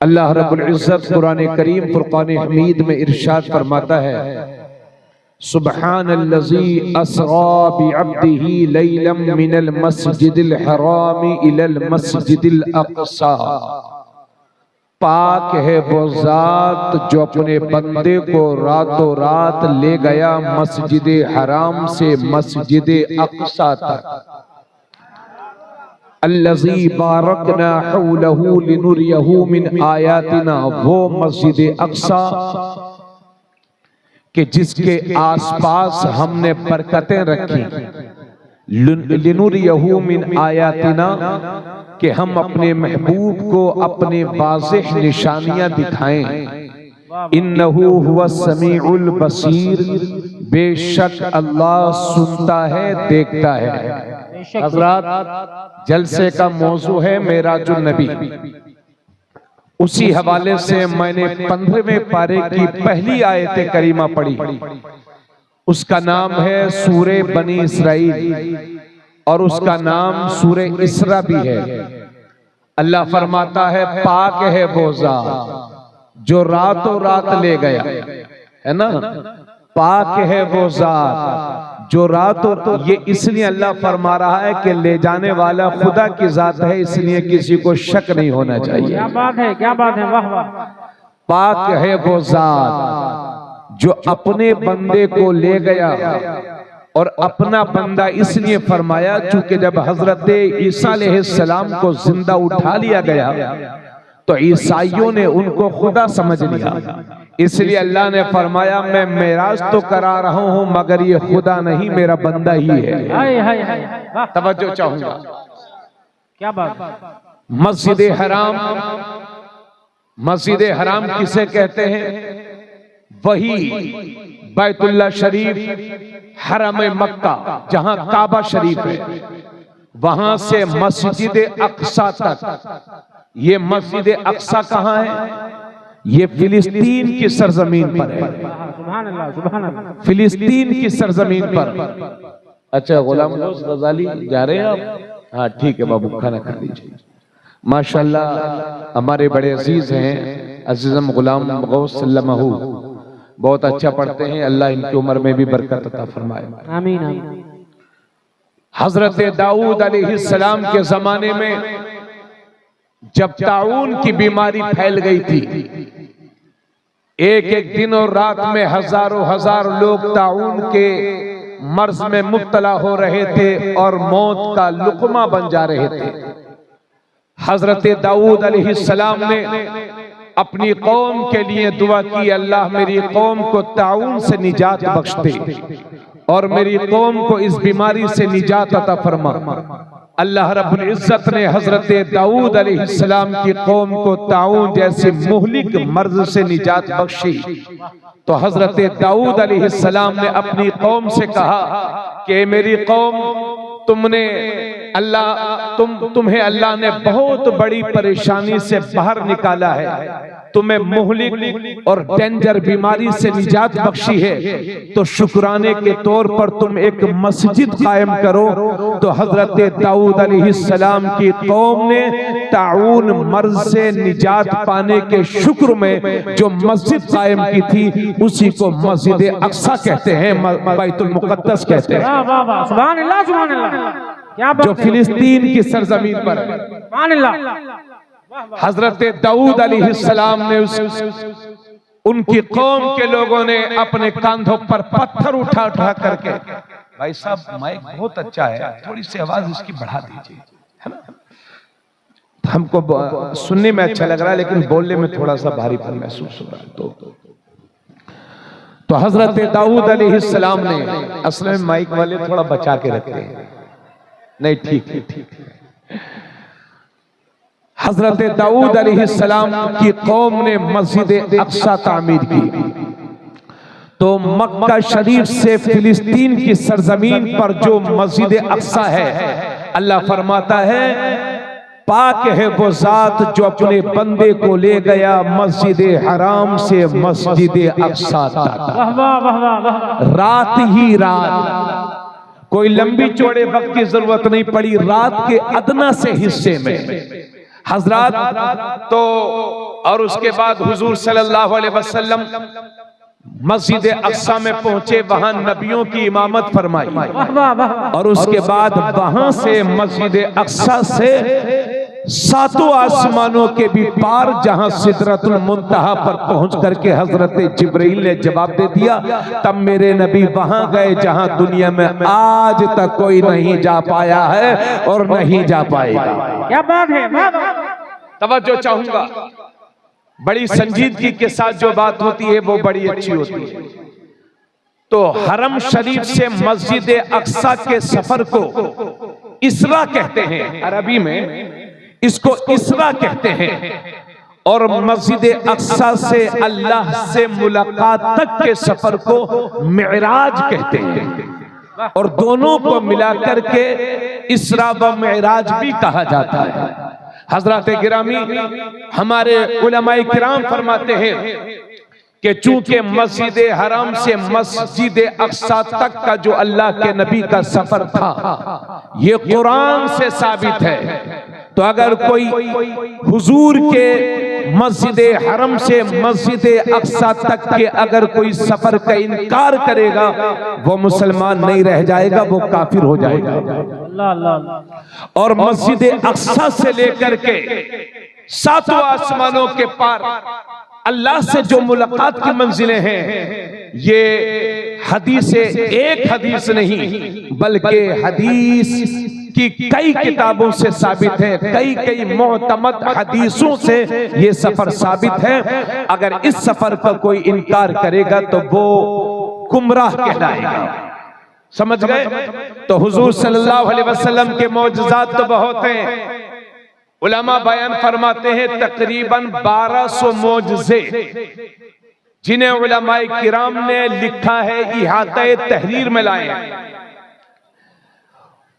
अल्लाह रब्बुल इज्जत कुरान करीम फुरकान हमीद में इरशाद फरमाता है, सुब्हानल्लज़ी अस्रा बिअब्दिही लैलम मिनल मस्जिदिल हराम इलल मस्जिदिल अक़सा। पाक है वो जात जो अपने बंदे को रातों रात ले गया मस्जिद हराम से मस्जिद अक़सा तक। अल्लज़ी बारकना हौलहू लिनुरियहू मिन आयातिना, वो मस्जिद अक़सा कि जिसके आसपास हमने बरकतें रखी। लिनुरियहू मिन आयातिना, कि हम अपने महबूब को अपने वाज़ेह निशानियां दिखाएं। इन्नहू हुवा समीउल बसीर, बेशक अल्लाह सुनता है देखता है। हज़रात, जलसे का मौजू है मेराजुन नबी। उसी हवाले से मैंने 15वें पारे की पहली आयत करीमा पढ़ी। उसका नाम है सूरे बनी इसराइल और उसका नाम सूरे इसरा भी है। अल्लाह फरमाता है, पाक है वो ज़ात जो रातों रात ले गया, है ना। पाक है वो ज़ात जो रातों, ये इसलिए अल्लाह फरमा रहा है कि ले जाने वाला खुदा की ज़ात है, इसलिए किसी को शक नहीं होना चाहिए। क्या बात है, क्या बात है, वाह वाह। पाक है वो ज़ात जो अपने बंदे को ले गया, और अपना बंदा इसलिए फरमाया चूंकि जब हजरत ईसा अलैहिस्सलाम को जिंदा उठा लिया गया तो ईसाइयों ने उनको खुदा समझ लिया। इसलिए अल्लाह ने फरमाया, मैं मेराज तो करा रहा हूं मगर ये खुदा नहीं, मेरा बंदा ही है। हाय हाय हाय, तवज्जो चाहूंगा। क्या बात। मस्जिद हराम, मस्जिद हराम किसे कहते हैं? वही बैतुल्लाह शरीफ, हरम मक्का जहां काबा शरीफ है, वहां से मस्जिद अक़सा तक। ये मस्जिद अक़सा कहां है? ये फिलिस्तीन की सरजमीन पर है। सुभान अल्लाह, सुभान अल्लाह। फिलिस्तीन की सरजमीन पर। अच्छा, गुलाम गज़ाली जा रहे हैं आप? हाँ ठीक है बाबू, खाना खा लीजिए। माशाल्लाह हमारे बड़े अजीज हैं, अजीज़म गुलाम गौस सल्लमहू, बहुत अच्छा पढ़ते हैं। अल्लाह इनकी उम्र में भी बरकत अता फरमाए। आमीन आमीन। हजरत दाऊद अलैहिस्सलाम के जमाने में जब ताउन की बीमारी फैल गई थी, एक एक दिन और रात में हजारों हजार लोग ताउन के मर्ज में मुब्तला हो रहे थे और मौत का लुक़मा बन जा रहे थे। हजरत दाऊद अलैहिस्सलाम ने अपनी कौम के लिए दुआ की, अल्लाह मेरी कौम को ताउन से निजात बख्श दे और मेरी कौम को इस बीमारी से निजात अता फरमा। अल्लाह रब्बुल इज्जत ने हजरत दाऊद अलैहिस्सलाम की कौम को ताउन जैसे मुहलिक मर्ज से निजात बख्शी। तो हजरत दाऊद अलैहिस्सलाम ने अपनी कौम से कहा कि मेरी कौम, तुम्हें अल्लाह ने बहुत बड़ी परेशानी से बाहर निकाला है, तुम्हें मुहलिक और डेंजर बीमारी से निजात बख्शी है, तो शुक्राने के तौर पर तुम एक मस्जिद कायम करो। तो हजरत दाऊद अलैहिस्सलाम की कौम ने ताउन मर्ज से निजात पाने के शुक्र में जो मस्जिद कायम की थी, उसी को मस्जिद अक़सा कहते हैं, बैतुल मुक़द्दस कहते हैं। वाह वाह, सुभान अल्लाह, सुभान अल्लाह। क्या बात, जो फिलिस्तीन की सरजमीन पर है। सुभान अल्लाह। हजरत दाऊद अलैहिस्सलाम ने उनकी कौम के लोगों ने अपने कंधों पर पत्थर उठा उठा करके, भाई साहब माइक बहुत अच्छा है, थोड़ी सी आवाज इसकी बढ़ा दीजिए, है ना। हमको सुनने में अच्छा लग रहा है लेकिन बोलने में थोड़ा सा भारीपन महसूस हो रहा है। तो हजरत दाऊद अलैहिस्सलाम ने, असल में माइक वाले थोड़ा बचा के रखते हैं, नहीं ठीक है, ठीक है। हजरत दाऊद अलैहिस्सलाम की कौम ने मस्जिद अक़सा तामीर की। तो मक्का शरीफ से फिलिस्तीन की सरजमीन पर जो मस्जिद अक़सा है, अल्लाह फरमाता है, पाक है वो ज़ात जो अपने बंदे को ले गया मस्जिद हराम से मस्जिद अक़सा तक। रात ही रात, कोई लंबी चौड़े वक्त की जरूरत नहीं पड़ी, रात के अदना से हिस्से में हजरात। तो और उसके बाद हुजूर सल्लल्लाहु अलैहि वसल्लम मस्जिद अक्सा में पहुंचे, वहां नबियों की इमामत फरमाई, और उसके बाद वहां से मस्जिद अक्सा से 7 आसमानों के भी पार, जहां सिदरतुल मुंतहा पर पहुंच करके हजरत जिब्रील ने जवाब दे दिया, तब मेरे नबी वहां गए जहां दुनिया में आज तक कोई नहीं जा पाया है और नहीं जा पाएगा। क्या बात है, तवज्जो चाहूंगा, बड़ी संजीदगी के साथ जो बात होती है वो बड़ी अच्छी होती है। तो हरम शरीफ से मस्जिद अक्सा के सफर को इसरा कहते हैं, अरबी में इसको इसरा कहते हैं, और मस्जिद अक्सा से अल्लाह से मुलाकात तक के सफर को मिराज कहते हैं, और दोनों को मिलाकर के इसरा व मिराज भी कहा जाता है। हजरत गिरामी हमारे उलमाए किराम फरमाते हैं कि चूंकि मस्जिद हराम से मस्जिद अक्सा तक का जो अल्लाह के नबी का सफर था ये कुरान से साबित है, तो अगर कोई हुजूर के मस्जिद हरम से मस्जिद अक्सा तक के अगर कोई सफर का इनकार करेगा वो मुसलमान नहीं रह जाएगा, वो काफिर हो जाएगा। और मस्जिद अक्सा से लेकर के 7 आसमानों के पार अल्लाह से जो मुलाकात की मंजिलें हैं, ये हदीस एक हदीस नहीं बल्कि हदीस की कई किताबों से साबित है, कई मुअतमद हदीसों से ये सफर साबित है। अगर इस सफर का कोई इनकार करेगा तो वो गुमराह कहलाएगा। समझ गए? तो हुजूर सल्लल्लाहु अलैहि वसल्लम के मौजज़ात तो बहुत हैं। उलमा बयान फरमाते हैं तकरीबन 1200 मौजज़े, जिन्हें उलमाए किराम ने लिखा है, इहाते तहरीर में लाए हैं।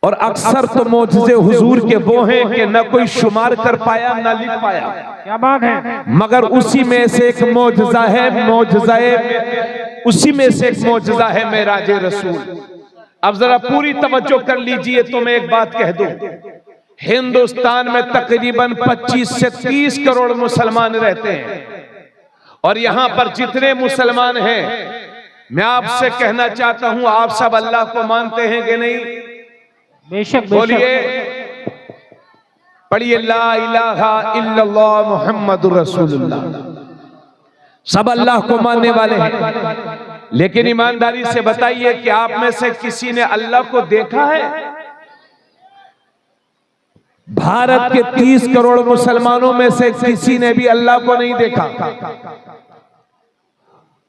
और अक्सर तो मौजज़े हुजूर के वो हैं कि न कोई शुमार कर पाया न लिख पाया। क्या बात है। मगर उसी में से एक मौजज़ा है, उसी में से एक मौजज़ा है मेराज रसूल। अब जरा पूरी तवज्जो कर लीजिए, तो मैं एक बात कह दूं, हिंदुस्तान में तकरीबन 25 से 30 करोड़ मुसलमान रहते हैं, और यहां पर जितने मुसलमान हैं, मैं आपसे कहना चाहता हूं, आप सब अल्लाह को मानते हैं कि नहीं? बेशक। बोलिए, पढ़िए ला इलाहा इल्लल्लाह मुहम्मदुर रसूलुल्लाह। सब अल्लाह को मानने वाले हैं, लेकिन ईमानदारी से बताइए कि आप में से किसी ने अल्लाह को देखा है? भारत के 30 करोड़ मुसलमानों में से किसी ने भी अल्लाह को नहीं देखा।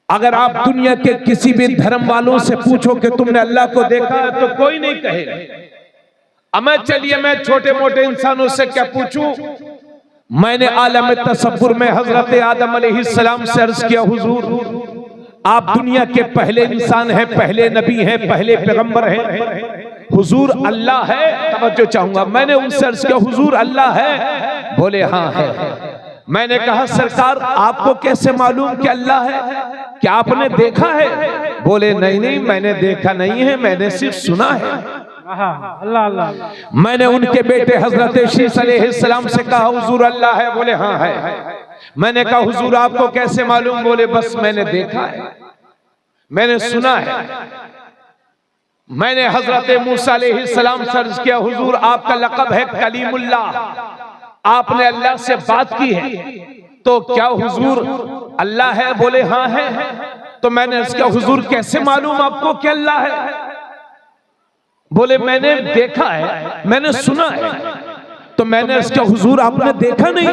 अगर आप दुनिया के किसी भी धर्म वालों से पूछो कि तुमने अल्लाह को देखा है, तो कोई नहीं कहेगा। अब चलिए मैं छोटे मोटे इंसानों से क्या पूछूं? मैंने आलम तसव्वुर में हजरत आदम अलैहिस्सलाम से अर्ज किया, हुजूर आप दुनिया के पहले इंसान हैं, पहले नबी हैं, पहले पैगंबर हैं, हुजूर अल्लाह है? तवज्जो चाहूंगा, मैंने उनसे अर्ज किया, हुजूर अल्लाह है? बोले हाँ है। मैंने कहा सरकार आपको कैसे मालूम कि अल्लाह है? क्या आपने देखा है? बोले नहीं नहीं, मैंने देखा नहीं है, मैंने सिर्फ सुना है। अल्लाह अल्लाह। मैंने उनके बेटे हजरत शीस अलैहिस्सलाम से कहा, हुजूर अल्लाह है? बोले हाँ है। मैंने कहा हुजूर आपको कैसे मालूम? बोले बस मैंने देखा है, मैंने सुना है। मैंने हजरत मूसा अलैहिस्सलाम से अर्ज किया, हुजूर आपका लक़ब है कलीमुल्लाह, आपने अल्लाह से बात की है, तो क्या हुजूर अल्लाह है? बोले हाँ है। तो मैंने अर्ज किया, हुजूर कैसे मालूम आपको कि अल्लाह है? बोले मैंने देखा है, मैंने सुना है। तो मैंने उसका हुजूर आपने देखा नहीं?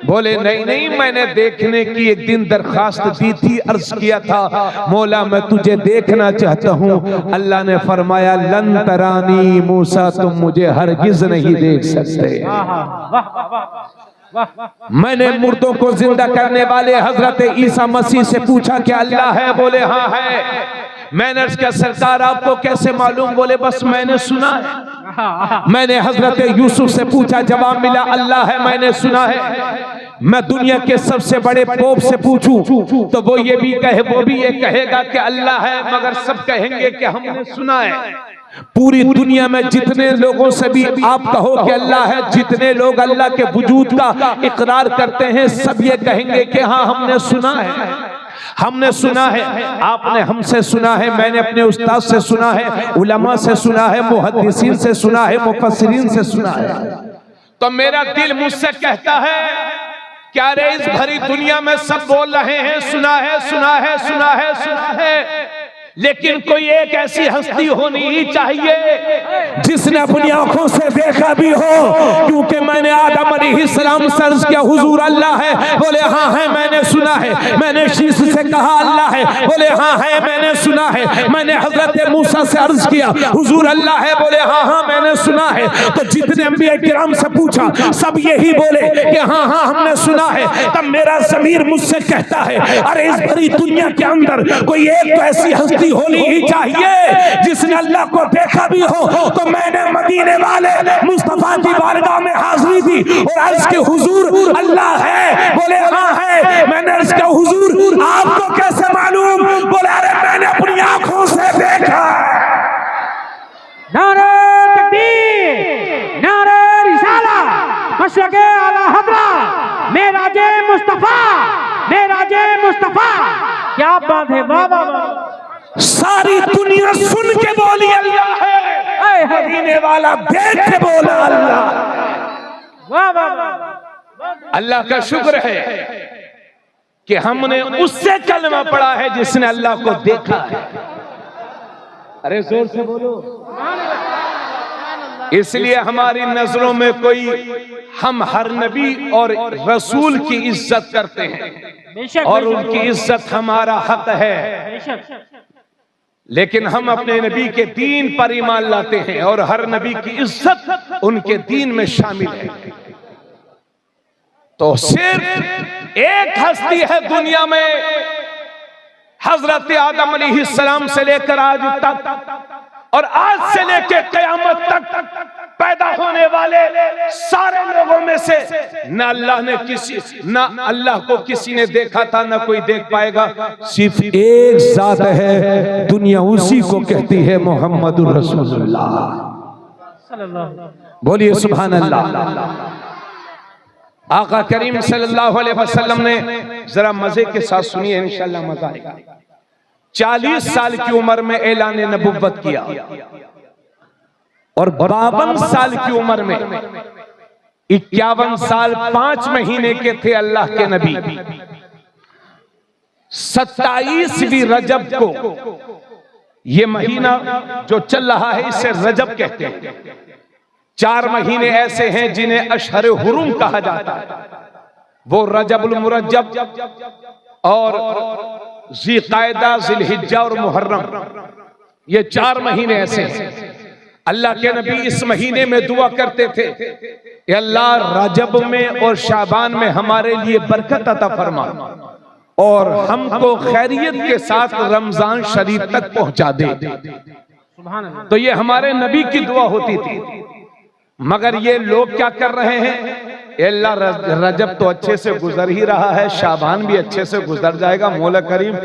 बोले नहीं नहीं, मैंने देखने की एक दिन दरखास्त दी थी, अर्ज किया था मौला मैं तुझे देखना चाहता हूँ। अल्लाह ने फरमाया लन तरानी मूसा, तुम मुझे हरगिज नहीं देख सकते। मैंने मुर्दों को जिंदा करने वाले हजरत ईसा मसीह से पूछा कि अल्लाह है? बोले हाँ है। मैंने उसका सरकार आपको कैसे मालूम? बोले बस मैंने सुना है। मैंने हजरत यूसुफ से पूछा, जवाब मिला अल्लाह है, मैंने सुना है। मैं दुनिया के सबसे बड़े पोप से पूछूं तो वो भी ये कहेगा कि अल्लाह है, मगर सब कहेंगे कि हमने सुना है। पूरी दुनिया में जितने लोगों से भी आप कहो कि अल्लाह है, जितने लोग अल्लाह के वजूद का इकरार करते हैं, सब ये कहेंगे कि हाँ हमने सुना है, हमने सुना है। आपने हमसे सुना है, मैंने अपने उस्ताद से सुना है, उलमा से सुना है, मुहद्दिसीन से सुना है, मुफस्सिरीन से सुना है। तो मेरा दिल मुझसे कहता है क्या रे इस भरी दुनिया में सब बोल रहे हैं सुना है, सुना है, सुना है, सुना है, लेकिन कोई एक ऐसी हस्ती होनी ही चाहिए जिसने अपनी आंखों से देखा भी हो। क्योंकि मैंने आदम अलैहिस्सलाम से अर्ज किया हुजूर अल्लाह है, बोले हाँ है मैंने सुना है। मैंने शीश से कहा अल्लाह है, बोले हाँ है मैंने सुना है। मैंने हजरत मूसा से अर्ज किया हुजूर अल्लाह है, बोले हाँ हाँ मैंने सुना है। तो जितने अंबिया किराम से पूछा सब यही बोले कि हाँ हाँ हमने सुना है। तब मेरा ज़मीर मुझसे कहता है अरे इस भरी दुनिया के अंदर कोई एक तो ऐसी हस्ती होनी ही चाहिए जिसने अल्लाह को देखा भी हो। तो मैंने मदीने वाले मुस्तफा की बारगाह में हाजिरी दी और अर्ज के हुजूर अल्लाह है, बोले हाँ है। मैंने अर्ज किया हुजूर आपको कैसे मालूम? बोले अरे मैंने अपनी आंखों से देखा। नारे तकबीर, नारे रिसाला, मशरक़े आला हज़रत, मेराजे मुस्तफा, मेराजे मुस्तफा। क्या बात है, वाह वाह वाह। सारी दुनिया सुन के बोली अल्लाह है, मदीने वाला देख के बोला अल्लाह। वाह वाह वाह। अल्लाह का शुक्र है कि हमने उससे कलमा पढ़ा है जिसने अल्लाह को देखा है। अरे जोर से बोलो। इसलिए हमारी नजरों में कोई, हम हर नबी और रसूल की इज्जत करते हैं और उनकी इज्जत हमारा हक है, लेकिन हम अपने नबी के दीन पर ईमान लाते हैं और हर नबी की इज्जत उनके दीन में शामिल है। तो सिर्फ एक हस्ती है दुनिया में, हजरत आदम अलैहिस्सलाम से लेकर आज तक और आज से लेकर क़यामत तक पैदा होने वाले सारे लोगों में से न अल्लाह को किसी ने देखा था, न कोई देख पाएगा। सिर्फ एक जात है, दुनिया उसी को कहती है मोहम्मदुर रसूलुल्लाह। बोलिए सुभान अल्लाह। आका करीम सल्लल्लाहु अलैहि वसल्लम ने, जरा मजे के साथ सुनिए इंशाअल्लाह मजा आएगा, 40 साल की उम्र में ऐलान नबुव्वत किया और 52 साल की उम्र में 51 साल 5 महीने के थे अल्लाह के नबी। 27वीं रजब को, ये महीना जो चल रहा है इसे रजब कहते हैं। 4 महीने ऐसे हैं जिन्हें अशहर हुरुम कहा जाता है, वो रजबुल मुरज्जब और ज़िलक़ायदा, ज़िलहिज्जा और मुहर्रम, ये 4 महीने ऐसे हैं। अल्लाह के नबी इस महीने में दुआ करते थे कि अल्लाह रजब में और शाबान में हमारे लिए बरकत अता फरमा और हमको खैरियत के साथ रमजान शरीफ तक पहुंचा दे। तो ये हमारे नबी की दुआ होती थी। मगर ये लोग क्या कर रहे हैं? अल्लाह रजब तो अच्छे से गुजर ही रहा है, शाबान भी अच्छे से गुजर जाएगा, मौला करीम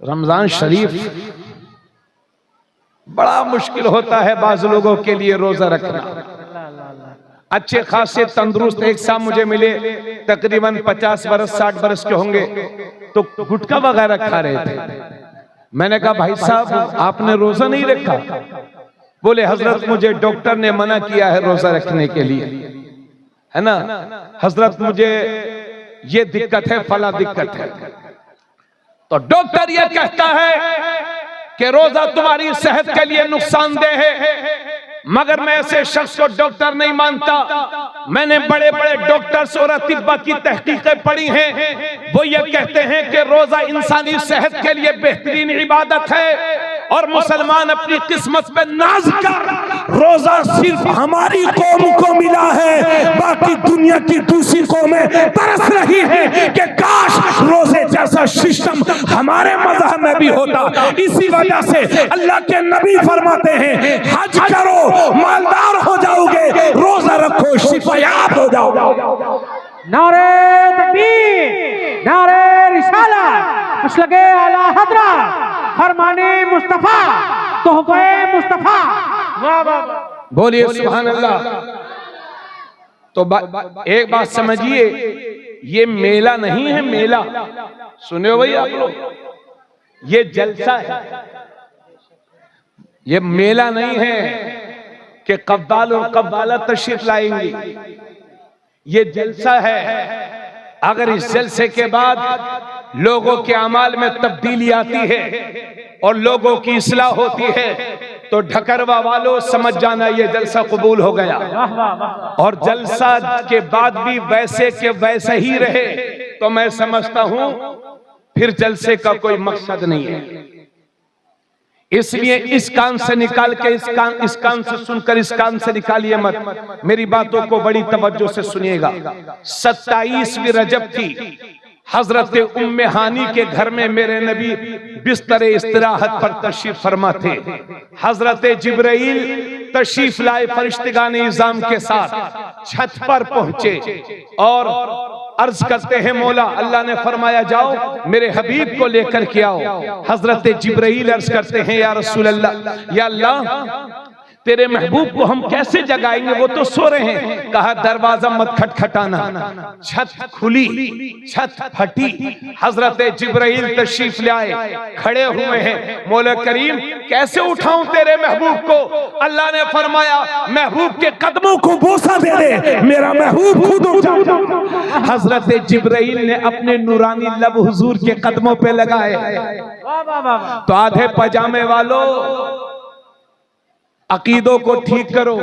रमजान शरीफ बड़ा मुश्किल होता है बाज लोगों के लिए रोजा रखना। अच्छे खासे तंदुरुस्त एक साहब मुझे मिले, तकरीबन 50 बरस 60 बरस के होंगे, तो गुटखा वगैरह खा रहे थे। मैंने कहा भाई साहब आपने रोजा नहीं रखा? बोले हजरत मुझे डॉक्टर ने मना किया है रोजा रखने के लिए, है ना हजरत, मुझे ये दिक्कत है, फला दिक्कत है। तो डॉक्टर ये कहता है कि रोजा तुम्हारी सेहत के लिए नुकसानदेह है, मगर मैं ऐसे शख्स को डॉक्टर नहीं मानता। मैंने बड़े बड़े डॉक्टर्स और अतिब्बा की तहकीकें पढ़ी हैं, वो ये कहते हैं कि रोजा इंसानी सेहत के लिए बेहतरीन इबादत है और मुसलमान अपनी किस्मत पे नाज कर, रोजा सिर्फ हमारी कौम को मिला है, बाकी दुनिया की दूसरी कौमें तरस रही हैं कि काश रोजे जैसा सिस्टम हमारे मजहब में भी होता। इसी वजह से अल्लाह के नबी फरमाते हैं हज करो मालदार हो जाओगे, रोजा रखो शिफायाब हो जाओगे। नारे तकबीर, नारे रिसाला, मसलके आला हज़रत, फरमाने मुस्तफा। तोहफे मुस्तफा। वाह वाह वाह, बोलिए सुभान अल्लाह। तो एक बात समझिए, ये मेला नहीं है, मेला सुने हो भाई आप लोग, ये जलसा है। ये मेला नहीं है कि कव्वाल और कव्वाला तशरीफ लाएंगे, ये जलसा है। अगर इस जलसे के बाद लोगों के अमाल में तब्दीली आती है और लोगों की इस्लाह होती है तो ढकरवा वालों समझ जाना ये जलसा कबूल हो गया। और जलसा के बाद भी वैसे के वैसे ही रहे तो मैं समझता हूं फिर जलसे का कोई मकसद नहीं है। इसलिए इस कान से निकाल के इस कान से सुनकर इस कान से निकालिए मत। मेरी बातों को बड़ी तवज्जो से सुनिएगा। 27वीं रजब थी, हजरत उम्मे हानी के घर में मेरे नबी बिस्तर इस्तराहत पर तशरीफ फरमा थे। हजरत जिब्राइल तशरीफ लाए फरिश्तेगान इज़ाम के साथ छत पर पहुंचे और अर्ज करते हैं मौला, अल्लाह ने फरमाया जाओ मेरे हबीब को लेकर के आओ। हजरत जिब्राइल अर्ज करते हैं या रसूल अल्लाह, या अल्लाह तेरे महबूब को हम कैसे जगाएंगे, वो तो सो रहे हैं। कहा दरवाजा मत खटखटाना। छत खुली, छत फटी, हजरत जिब्राइल तशरीफ ले आए, खड़े हुए हैं। मौला करीम कैसे उठाऊं तेरे महबूब को? अल्लाह ने फरमाया महबूब के कदमों को बोसा दे दे, मेरा महबूब खुद उठा। हजरत जिब्राइल ने अपने नूरानी लब हुजूर के कदमों पे लगाए। तो आधे पजामे वालों अकीदों को ठीक करो,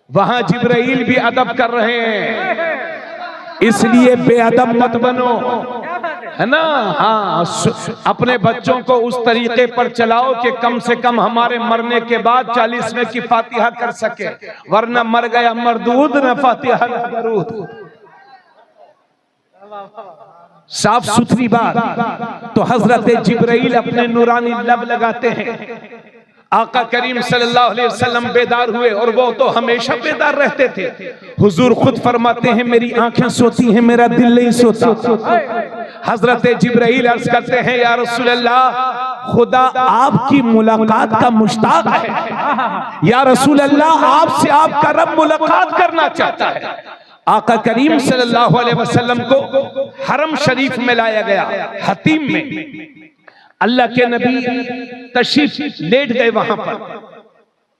वहां जिब्राइल भी अदब कर रहे हैं, इसलिए बेअदब मत बनो, है ना। हाँ, अपने बच्चों को उस तरीके पर चलाओ कि कम से कम हमारे मरने के बाद 40वें की फातिहा कर सके, वरना मर गया मरदूद न फातिहा न दरूद। साफ सुथरी बात। तो हजरत जिब्राइल अपने नूरानी लब लगाते हैं। आका करीम सल्लल्लाहु अलैहि वसल्लम बेदार हुए और वो तो हमेशा बेदार रहते थे। हुजूर खुद फरमाते हैं मेरी आंखें सोती हैं, मेरा दिल नहीं सोता। हजरत जिब्राइल अर्ज करते हैं या रसूल अल्लाह खुदा आपकी मुलाकात का मुश्ताक है। या रसूल अल्लाह आपसे आपका रब मुलाकात करना चाहता है। आका करीम सल्लल्लाहु अलैहि वसल्लम को हरम शरीफ में लाया गया, हतीम में। अल्लाह के नबी तशरीफ लेट गए वहां पर।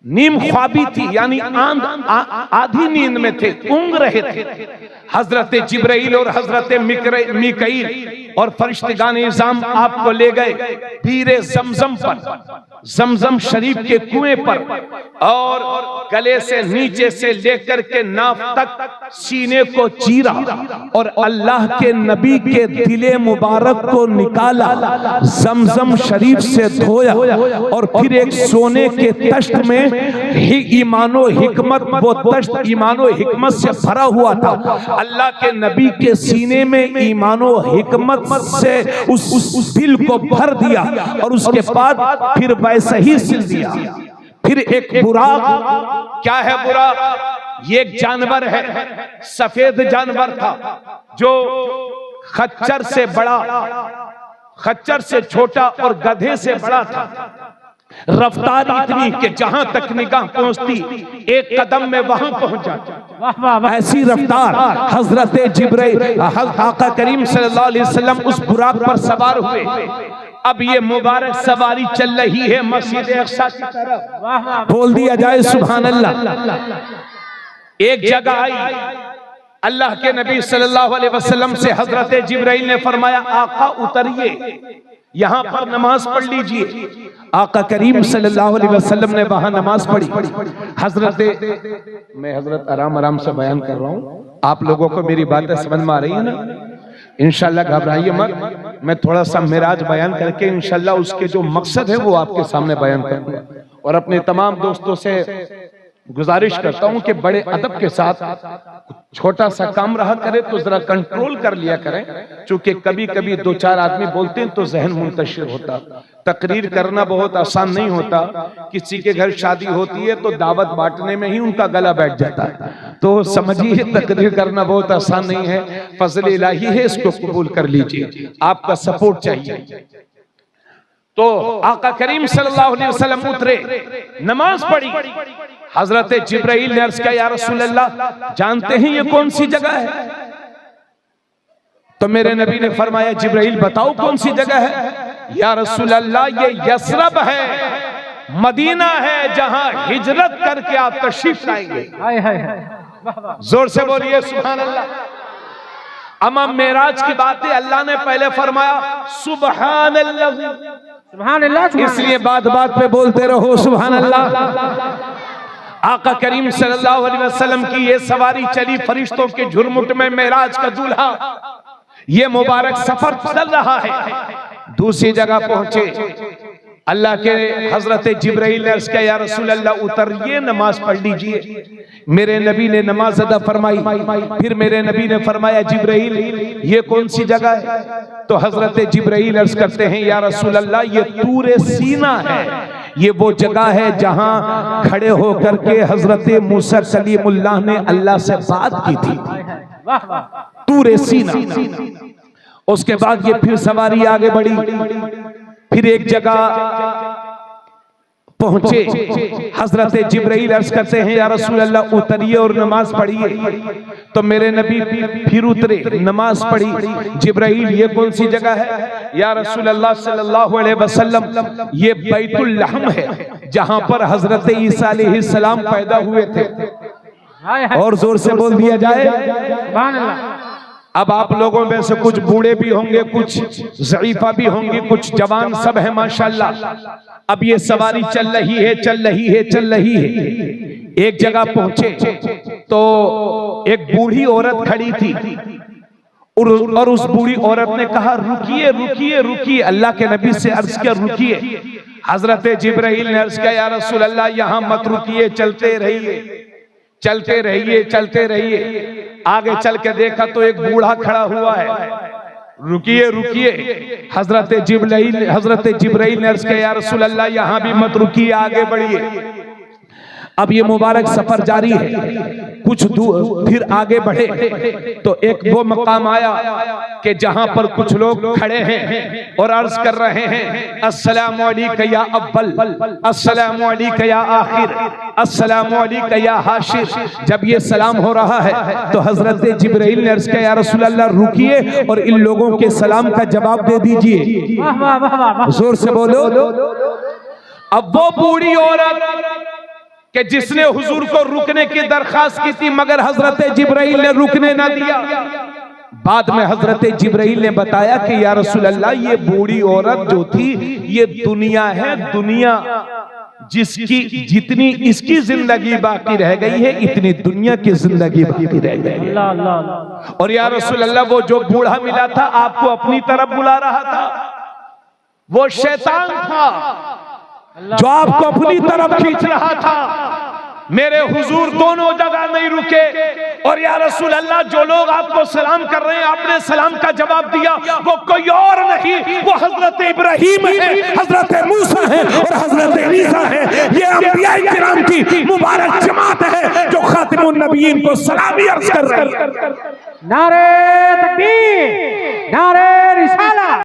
नीम ख्वाबी थी, यानी आधी नींद में थे, ऊँग रहे थे। हजरत जिब्राइल और हजरत मीकाईल और फरिश्तेगान इज़ाम आपको ले गए पीरे जमजम पर, जमजम शरीफ के कुएं पर, और गले से नीचे से लेकर के नाफ तक सीने को चीरा और अल्लाह के नबी के दिले मुबारक को निकाला, जमजम शरीफ से धोया और फिर एक सोने के तश्त में ईमानो हिकमत, वो तश्त ईमानो हिकमत से भरा हुआ था। अल्लाह के नबी के सीने में ईमानो हिकमत से उस दिल को भर दिया और उसके बाद फिर वैसे ही सिल दिया। फिर एक बुराक, क्या है बुराक? ये एक जानवर है, सफेद जानवर था जो खच्चर से बड़ा, खच्चर से छोटा और गधे से बड़ा था। रफ्तार इतनी कि जहां तक निगाह पहुंचती एक कदम में वहां पहुंच जाती। ऐसी रफ्तार हजरत जिब्राइल आका करीम सल्लल्लाहु अलैहि वसल्लम उस बुराक पर सवार हुए। अब ये मुबारक सवारी चल रही है मस्जिद अक्सा की तरफ। बोल दिया जाए सुभान अल्लाह। एक जगह आई, अल्लाह के नबी सल्लल्लाहु अलैहि वसल्लम से हजरत जिब्राइल ने फरमाया आका उतरिए, यहाँ पर नमाज पढ़ लीजिए। आका करीम सल्लल्लाहु अलैहि वसल्लम ने वहां नमाज पढ़ी। मैं हजरत आराम आराम से बयान कर रहा हूँ, आप लोगों को मेरी बातें समझ में आ रही है ना? इंशाल्लाह घबराइए मत, मैं थोड़ा सा मेराज बयान करके इंशाल्लाह उसके जो मकसद है वो आपके सामने बयान करूंगा। और अपने तमाम दोस्तों से गुजारिश करता हूं कि बड़े अदब के साथ छोटा सा काम रहा करे तो जरा कंट्रोल कर लिया करें, क्योंकि कभी कभी दो चार आदमी बोलते हैं तो जहन मुंतशिर होता। तकरीर करना बहुत आसान नहीं होता। किसी के घर शादी होती है तो दावत बांटने में ही उनका गला बैठ जाता है। तो समझिए तकरीर करना बहुत आसान नहीं है, फजल इलाही है, इसको कबूल कर लीजिए, आपका सपोर्ट चाहिए। तो आका करीम सल्लल्लाहु अलैहि वसल्लम उतरे, नमाज पढ़ी। हजरत जिब्राइल ने अर्ज किया, या रसूल अल्लाह, जानते हैं ये कौन सी जगह है? तो मेरे नबी ने फरमाया, जिब्राइल बताओ कौन सी जगह है? या रसूल अल्लाह, ये यसरब है, मदीना है, जहां हिजरत करके आप तशरीफ लाएंगे। जोर से बोलिए सुभान अल्लाह। अमा मेराज की बातें अल्लाह ने पहले फरमाया सुभान अल्लाह, सुभान अल्लाह, इसलिए बात बात पे बोलते रहो सुभान अल्लाह। आका करीम सल्लल्लाहु अलैहि वसल्लम की ये सवारी चली फरिश्तों के झुरमुट में, मेराज का दूल्हा, ये मुबारक सफर चल रहा है। दूसरी जगह पहुंचे, अल्लाह के हजरत जिब्राइल ने अर्ज किया, या रसूल अल्लाह उतरिए, नमाज पढ़ लीजिए। मेरे नबी ने नमाज अदा फरमाई। फिर मेरे नबी ने फरमाया, जिब्राइल ये कौन सी जगह है? तो हजरत जिब्राइल अर्ज करते हैं, या रसूल अल्लाह, ये तूरे सीना है, ये वो जगह है जहां खड़े होकर के हजरत मूसा कलीमुल्लाह ने अल्लाह से बात की थी, तूरे सीना। उसके बाद ये फिर सवारी आगे बढ़ी, फिर एक जगह पहुंचे, हजरत जिब्राइल अर्ज करते हैं, या रसूल अल्लाह उतरिए और नमाज पढ़िए। तो मेरे नबी फिर उतरे, नमाज पढ़ी। जिब्राइल ये कौन सी जगह है? या रसूल अल्लाह सल्लल्लाहु अलैहि वसल्लम, ये बैतुल लहम है, जहां पर हजरत ईसा अलैहिस्सलाम पैदा हुए थे। और जोर से बोल दिया जाए सुभान अल्लाह। अब आप लोगों में से कुछ बूढ़े भी होंगे, कुछ ज़ईफा भी होंगे, कुछ जवान, सब है माशाल्लाह। अब ये सवारी चल रही है, चल रही है, चल रही है। एक जगह पहुंचे तो एक बूढ़ी औरत खड़ी थी, और उस बूढ़ी औरत ने कहा, रुकिए रुकिए रुकिए। अल्लाह के नबी से अर्ज किया, रुकिए। हजरत जिब्राइल ने अर्ज किया, या रसूल अल्लाह, यहां मत रुकिए, चलते रहिए, चलते रहिए, चलते रहिए। आगे चल के देखा तो एक बूढ़ा खड़ा हुआ है, रुकिए रुकिए। हजरत जिब्राइल ने अर्ज किया, या रसूल अल्लाह, यहां भी मत रुकिए, आगे बढ़िए। अब ये मुबारक सफर जारी है, कुछ दूर फिर आगे बढ़े तो एक वो मकाम आया कि जहां पर कुछ लोग खड़े हैं और अर्ज कर रहे हैं, अस्सलामु अलैका या अव्वल, अस्सलामु अलैका या आखिर, अस्सलामु अलैका या हाशिर। जब ये सलाम हो रहा है तो हजरत जिब्राइल ने अर्ज किया, या रसूल अल्लाह, रुकिए और इन लोगों के सलाम का जवाब दे दीजिए। जोर से बोलो। अब वो बूढ़ी औरत कि जिसने हुजूर को रुकने की दरखास्त की थी, मगर हजरत जिब्राइल ने रुकने ना दिया। बाद में हजरत जिब्राइल ने बताया कि या रसूल अल्लाह, ये बूढ़ी औरत जो थी, ये दुनिया है, दुनिया जिसकी जितनी इसकी जिंदगी बाकी रह गई है, इतनी दुनिया की जिंदगी बाकी रह गई है। और या रसूल अल्लाह, वो जो बूढ़ा मिला था, आपको अपनी तरफ बुला रहा था, वो शैतान था जो आपको अपनी तरफ खींच रहा था। मेरे हुजूर दोनों जगह नहीं रुके, और या रसूल अल्लाह, जो लोग आपको सलाम कर रहे हैं, आपने सलाम का जवाब दिया, वो कोई और नहीं, वो हजरत इब्राहीम है, हजरत मूसा है और हजरत ईसा है। ये अंबिया किराम की मुबारक जमात है जो खातिमुन नबिय्यीन को सलामी अर्ज कर रही है। नारे तकबीर, नारे रिसालत।